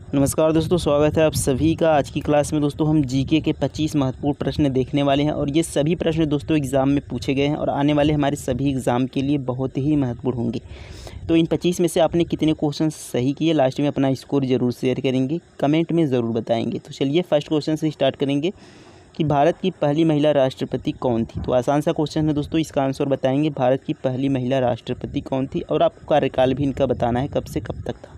नमस्कार दोस्तों, स्वागत है आप सभी का। आज की क्लास में दोस्तों हम जीके के 25 महत्वपूर्ण प्रश्न देखने वाले हैं और ये सभी प्रश्न दोस्तों एग्ज़ाम में पूछे गए हैं और आने वाले हमारे सभी एग्ज़ाम के लिए बहुत ही महत्वपूर्ण होंगे। तो इन 25 में से आपने कितने क्वेश्चन सही किए, लास्ट में अपना स्कोर ज़रूर शेयर करेंगे, कमेंट में ज़रूर बताएंगे। तो चलिए फर्स्ट क्वेश्चन से स्टार्ट करेंगे कि भारत की पहली महिला राष्ट्रपति कौन थी। तो आसान सा क्वेश्चन है दोस्तों, इसका आंसर बताएंगे भारत की पहली महिला राष्ट्रपति कौन थी और आपको कार्यकाल भी इनका बताना है, कब से कब तक था।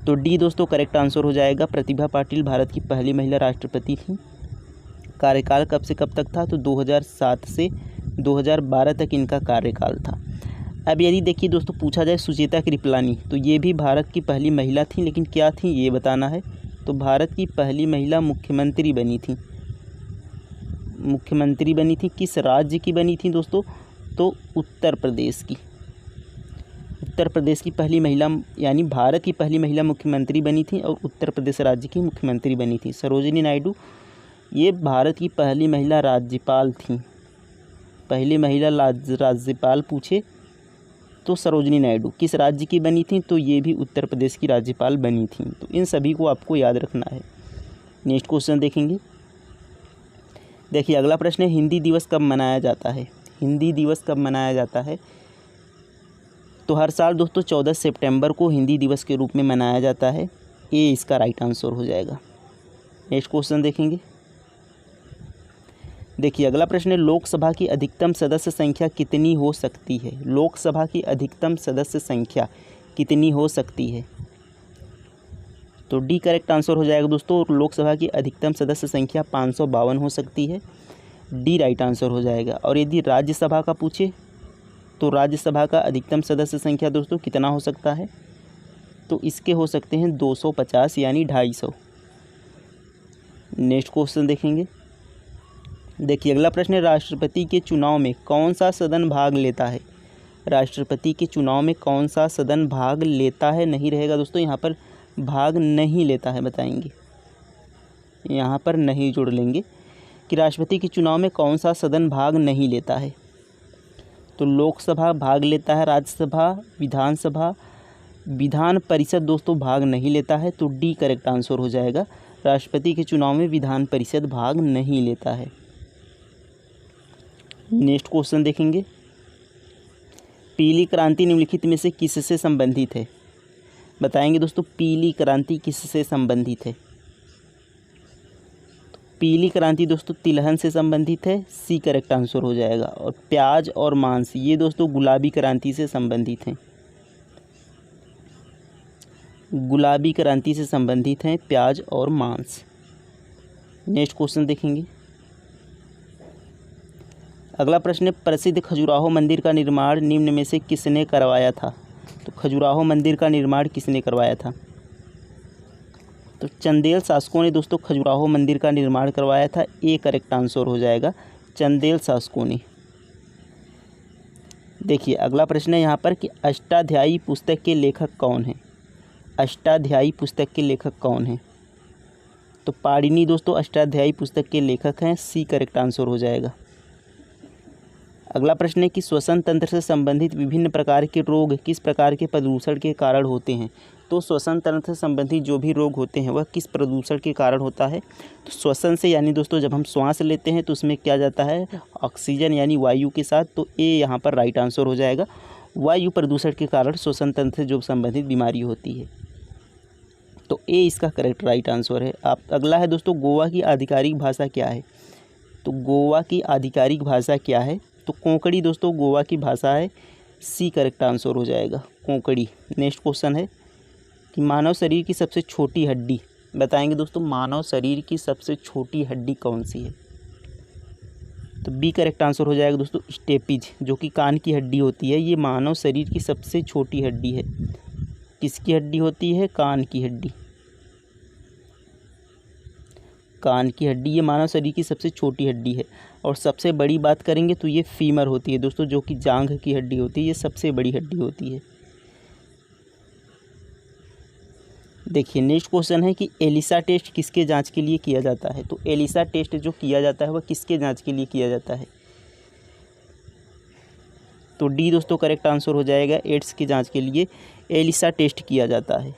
तो डी दोस्तों करेक्ट आंसर हो जाएगा। प्रतिभा पाटिल भारत की पहली महिला राष्ट्रपति थी। कार्यकाल कब से कब तक था, तो 2007 से 2012 तक इनका कार्यकाल था। अब यदि देखिए दोस्तों पूछा जाए सुचेता कृपलानी, तो ये भी भारत की पहली महिला थी, लेकिन क्या थी ये बताना है। तो भारत की पहली महिला मुख्यमंत्री बनी थी। मुख्यमंत्री बनी थी, किस राज्य की बनी थी दोस्तों, तो उत्तर प्रदेश की। उत्तर प्रदेश की पहली महिला, यानी भारत की पहली महिला मुख्यमंत्री बनी थी और उत्तर प्रदेश राज्य की मुख्यमंत्री बनी थी। सरोजिनी नायडू ये भारत की पहली महिला राज्यपाल थी। पहली महिला राज्यपाल पूछे तो सरोजिनी नायडू। किस राज्य की बनी थी, तो ये भी उत्तर प्रदेश की राज्यपाल बनी थी। तो इन सभी को आपको याद रखना है। नेक्स्ट क्वेश्चन देखेंगे। देखिए अगला प्रश्न है, हिंदी दिवस कब मनाया जाता है। हिंदी दिवस कब मनाया जाता है, तो हर साल दोस्तों 14 सितंबर को हिंदी दिवस के रूप में मनाया जाता है। ये इसका राइट आंसर हो जाएगा। नेक्स्ट क्वेश्चन देखेंगे। देखिए अगला प्रश्न है, लोकसभा की अधिकतम सदस्य संख्या कितनी हो सकती है। लोकसभा की अधिकतम सदस्य संख्या कितनी हो सकती है, तो डी करेक्ट आंसर हो जाएगा दोस्तों। लोकसभा की अधिकतम सदस्य संख्या 552 हो सकती है। डी राइट आंसर हो जाएगा। और यदि राज्यसभा का पूछे तो राज्यसभा का अधिकतम सदस्य संख्या दोस्तों कितना हो सकता है, तो इसके हो सकते हैं 250 यानी 250। नेक्स्ट क्वेश्चन देखेंगे। देखिए अगला प्रश्न है, राष्ट्रपति के चुनाव में कौन सा सदन भाग लेता है। राष्ट्रपति के चुनाव में कौन सा सदन भाग लेता है, नहीं रहेगा दोस्तों, यहाँ पर भाग नहीं लेता है बताएंगे। यहाँ पर नहीं जोड़ लेंगे कि राष्ट्रपति के चुनाव में कौन सा सदन भाग नहीं लेता है। तो लोकसभा भाग लेता है, राज्यसभा, विधानसभा, विधान परिषद दोस्तों भाग नहीं लेता है। तो डी करेक्ट आंसर हो जाएगा। राष्ट्रपति के चुनाव में विधान परिषद भाग नहीं लेता है। नेक्स्ट क्वेश्चन देखेंगे। पीली क्रांति निम्नलिखित में से किससे संबंधित है, बताएंगे दोस्तों। पीली क्रांति किससे संबंधित है, पीली क्रांति दोस्तों तिलहन से संबंधित है। सी करेक्ट आंसर हो जाएगा। और प्याज और मांस ये दोस्तों गुलाबी क्रांति से संबंधित हैं। गुलाबी क्रांति से संबंधित हैं प्याज और मांस। नेक्स्ट क्वेश्चन देखेंगे। अगला प्रश्न है, प्रसिद्ध खजुराहो मंदिर का निर्माण निम्न में से किसने करवाया था। तो खजुराहो मंदिर का निर्माण किसने करवाया था, तो चंदेल शासकों ने दोस्तों खजुराहो मंदिर का निर्माण करवाया था। ए करेक्ट आंसर हो जाएगा, चंदेल शासकों ने। देखिए अगला प्रश्न है यहाँ पर कि अष्टाध्यायी पुस्तक के लेखक कौन हैं। अष्टाध्यायी पुस्तक के लेखक कौन हैं, तो पाणिनि दोस्तों अष्टाध्यायी पुस्तक के लेखक हैं। सी करेक्ट आंसर हो जाएगा। अगला प्रश्न है कि श्वसन तंत्र से संबंधित विभिन्न प्रकार के रोग किस प्रकार के प्रदूषण के कारण होते हैं। तो श्वसन तंत्र से संबंधित जो भी रोग होते हैं वह किस प्रदूषण के कारण होता है, तो श्वसन से, यानी दोस्तों जब हम श्वास लेते हैं तो उसमें क्या जाता है, ऑक्सीजन यानी वायु के साथ। तो ए यहाँ पर राइट आंसर हो जाएगा। वायु प्रदूषण के कारण श्वसन तंत्र से जो संबंधित बीमारी होती है, तो ए इसका करेक्ट राइट आंसर है। आप अगला है दोस्तों, गोवा की आधिकारिक भाषा क्या है। तो गोवा की आधिकारिक भाषा क्या है, तो कोंकणी दोस्तों गोवा की भाषा है। सी करेक्ट आंसर हो जाएगा, कोंकणी। नेक्स्ट क्वेश्चन है कि मानव शरीर की सबसे छोटी हड्डी, बताएंगे दोस्तों मानव शरीर की सबसे छोटी हड्डी कौन सी है। तो बी करेक्ट आंसर हो जाएगा दोस्तों, स्टेपिज, जो कि कान की हड्डी होती है। ये मानव शरीर की सबसे छोटी हड्डी है। किसकी हड्डी होती है, कान की हड्डी। कान की हड्डी ये मानव शरीर की सबसे छोटी हड्डी है। और सबसे बड़ी बात करेंगे तो ये फीमर होती है दोस्तों, जो कि जांघ की हड्डी होती है। ये सबसे बड़ी हड्डी होती है। देखिए नेक्स्ट क्वेश्चन है कि एलिसा टेस्ट किसके जांच के लिए किया जाता है। तो एलिसा टेस्ट जो किया जाता है वह किसके जांच के लिए किया जाता है, तो डी दोस्तों करेक्ट आंसर हो जाएगा। एड्स की जांच के लिए एलिसा टेस्ट किया जाता है।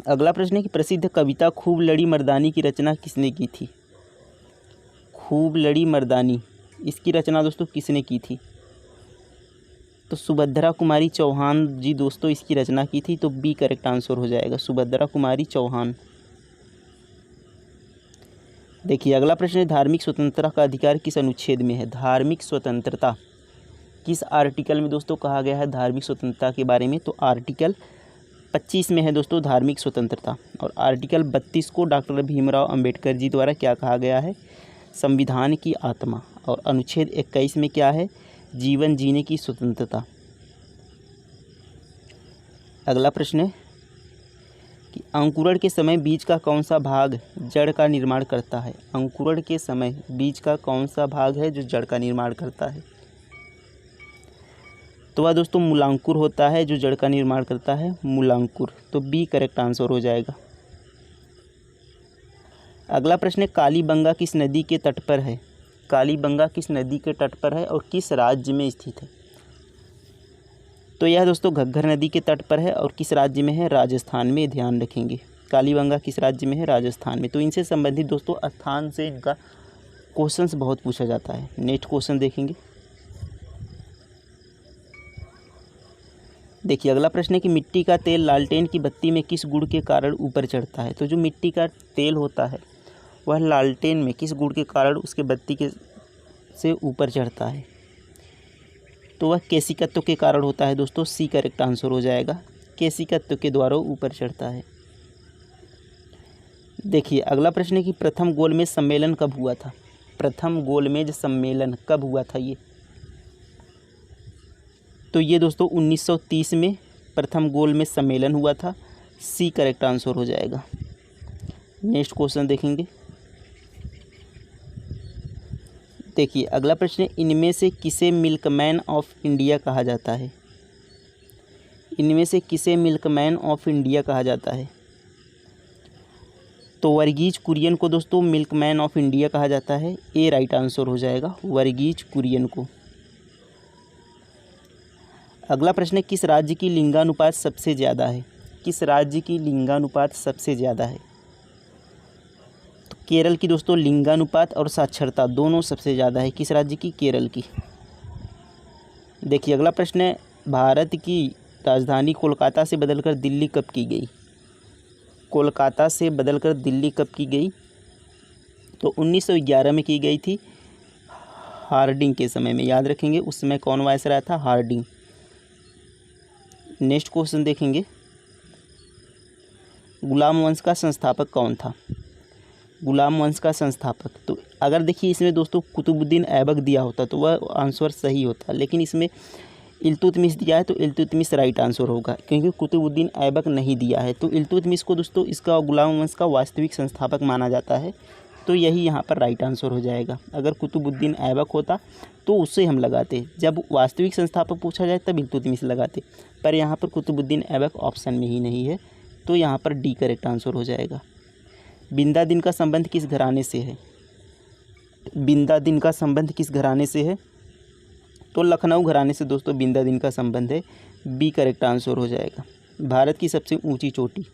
अगला प्रश्न है कि प्रसिद्ध कविता खूब लड़ी मर्दानी की रचना किसने की थी। खूब लड़ी मर्दानी, इसकी रचना दोस्तों किसने की थी। तो सुभद्रा कुमारी चौहान जी दोस्तों इसकी रचना की थी। तो बी करेक्ट आंसर हो जाएगा, सुभद्रा कुमारी चौहान। देखिए अगला प्रश्न है धार्मिक स्वतंत्रता का अधिकार किस अनुच्छेद में है। धार्मिक स्वतंत्रता किस आर्टिकल में दोस्तों कहा गया है धार्मिक स्वतंत्रता के बारे में। तो आर्टिकल 25 में है दोस्तों धार्मिक स्वतंत्रता। और आर्टिकल 32 को डॉक्टर भीमराव अंबेडकर जी द्वारा क्या कहा गया है, संविधान की आत्मा। और अनुच्छेद 21 में क्या है, जीवन जीने की स्वतंत्रता। अगला प्रश्न है कि अंकुरण के समय बीज का कौन सा भाग जड़ का निर्माण करता है। अंकुरण के समय बीज का कौन सा भाग है जो जड़ का निर्माण करता है। तो वह दोस्तों मूलांकुर होता है जो जड़ का निर्माण करता है, मूलांकुर। तो बी करेक्ट आंसर हो जाएगा। अगला प्रश्न है कालीबंगा किस नदी के तट पर है। कालीबंगा किस नदी के तट पर है और किस राज्य में स्थित है। तो यह दोस्तों घग्गर नदी के तट पर है और किस राज्य में है, राजस्थान में। ध्यान रखेंगे कालीबंगा किस राज्य में है, राजस्थान में। तो इनसे संबंधित दोस्तों स्थान से इनका क्वेश्चंस बहुत पूछा जाता है। नेक्स्ट क्वेश्चन देखेंगे। देखिए अगला प्रश्न है कि मिट्टी का तेल लालटेन की बत्ती में किस गुण के कारण ऊपर चढ़ता है। तो जो मिट्टी का तेल होता है वह लालटेन में किस गुण के कारण उसके बत्ती के से ऊपर चढ़ता है। तो वह केशिकत्व के कारण होता है दोस्तों। सी करेक्ट आंसर हो जाएगा, केशिकत्व के द्वारा ऊपर चढ़ता है। देखिए अगला प्रश्न है कि प्रथम गोलमेज सम्मेलन कब हुआ था। प्रथम गोलमेज सम्मेलन कब हुआ था ये। तो ये दोस्तों 1930 में प्रथम गोलमेज सम्मेलन हुआ था। सी करेक्ट आंसर हो जाएगा। नेक्स्ट क्वेश्चन देखेंगे। देखिए अगला प्रश्न है इनमें से किसे मिल्कमैन ऑफ इंडिया कहा जाता है। इनमें से किसे मिल्कमैन ऑफ इंडिया कहा जाता है। तो वर्गीज कुरियन को दोस्तों मिल्कमैन ऑफ इंडिया कहा जाता है। ए राइट आंसर हो जाएगा, वर्गीज कुरियन को। अगला प्रश्न है किस राज्य की लिंगानुपात सबसे ज़्यादा है। किस राज्य की लिंगानुपात सबसे ज़्यादा है। तो केरल की दोस्तों लिंगानुपात और साक्षरता दोनों सबसे ज़्यादा है। किस राज्य की, केरल की। देखिए अगला प्रश्न है भारत की राजधानी कोलकाता से बदलकर दिल्ली कब की गई। कोलकाता से बदलकर दिल्ली कब की गई। तो 1911 में की गई थी, हार्डिंग के समय में। याद रखेंगे उस समय कौन वायसराय था, हार्डिंग। नेक्स्ट क्वेश्चन देखेंगे। गुलाम वंश का संस्थापक कौन था। गुलाम वंश का संस्थापक, तो अगर देखिए इसमें दोस्तों कुतुबुद्दीन ऐबक दिया होता तो वह आंसर सही होता, लेकिन इसमें इल्तुतमिश दिया है तो इल्तुतमिश राइट आंसर होगा, क्योंकि कुतुबुद्दीन ऐबक नहीं दिया है। तो इल्तुतमिश को दोस्तों इसका गुलाम वंश का वास्तविक संस्थापक माना जाता है। तो यही यहाँ पर राइट आंसर हो जाएगा। अगर कुतुबुद्दीन ऐबक होता तो उससे हम लगाते, जब वास्तविक संस्थापक पूछा जाए तब इल्तुतमिश लगाते, पर यहाँ पर कुतुबुद्दीन ऐबक ऑप्शन में ही नहीं है। तो यहाँ पर डी करेक्ट आंसर हो जाएगा। बिंदा दिन का संबंध किस घराने से है। बिंदा दिन का संबंध किस घराने से है। तो लखनऊ घराने से दोस्तों बिंदा दिन का संबंध है। बी करेक्ट आंसर हो जाएगा। भारत की सबसे ऊंची चोटी,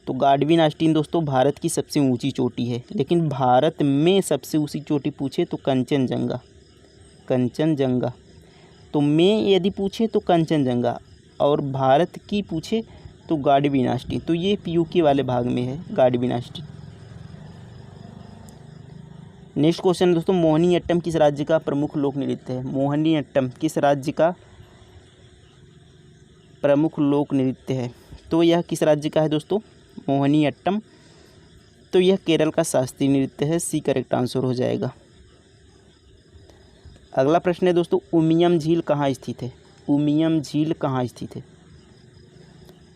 तो गाडविन आस्टीन दोस्तों भारत की सबसे ऊंची चोटी है, लेकिन भारत में सबसे ऊंची चोटी पूछे तो कंचनजंगा। कंचनजंगा तो में यदि पूछे तो कंचनजंगा, और भारत की पूछे तो गाडविन आस्टीन। तो ये यूके वाले भाग में है गाडविन आस्टीन। नेक्स्ट क्वेश्चन दोस्तों मोहिनीअट्टम किस राज्य का प्रमुख लोक नृत्य है। मोहिनीअट्टम किस राज्य का प्रमुख लोक नृत्य है। तो यह किस राज्य का है दोस्तों, मोहिनीअट्टम। तो यह केरल का शास्त्रीय नृत्य है। सी करेक्ट आंसर हो जाएगा। अगला प्रश्न है दोस्तों उमियम झील कहाँ स्थित है। उमियम झील कहाँ स्थित है।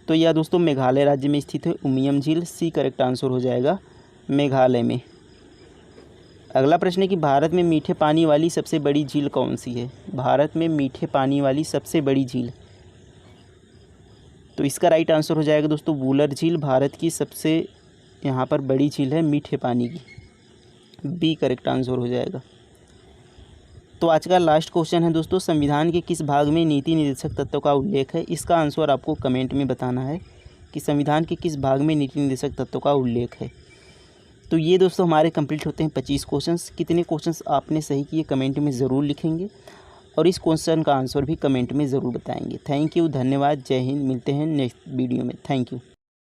तो यह दोस्तों मेघालय राज्य में स्थित है उमियम झील। सी करेक्ट आंसर हो जाएगा, मेघालय में। अगला प्रश्न है कि भारत में मीठे पानी वाली सबसे बड़ी झील कौन सी है। भारत में मीठे पानी वाली सबसे बड़ी झील, तो इसका राइट आंसर हो जाएगा दोस्तों वूलर झील। भारत की सबसे यहाँ पर बड़ी झील है मीठे पानी की। बी करेक्ट आंसर हो जाएगा। तो आज का लास्ट क्वेश्चन है दोस्तों संविधान के किस भाग में नीति निर्देशक तत्वों का उल्लेख है। इसका आंसर आपको कमेंट में बताना है कि संविधान के किस भाग में नीति निर्देशक तत्वों का उल्लेख है। तो ये दोस्तों हमारे कंप्लीट होते हैं 25 क्वेश्चंस। कितने क्वेश्चंस आपने सही किए कमेंट में ज़रूर लिखेंगे और इस क्वेश्चन का आंसर भी कमेंट में ज़रूर बताएंगे। थैंक यू, धन्यवाद, जय हिंद। मिलते हैं नेक्स्ट वीडियो में। Thank you.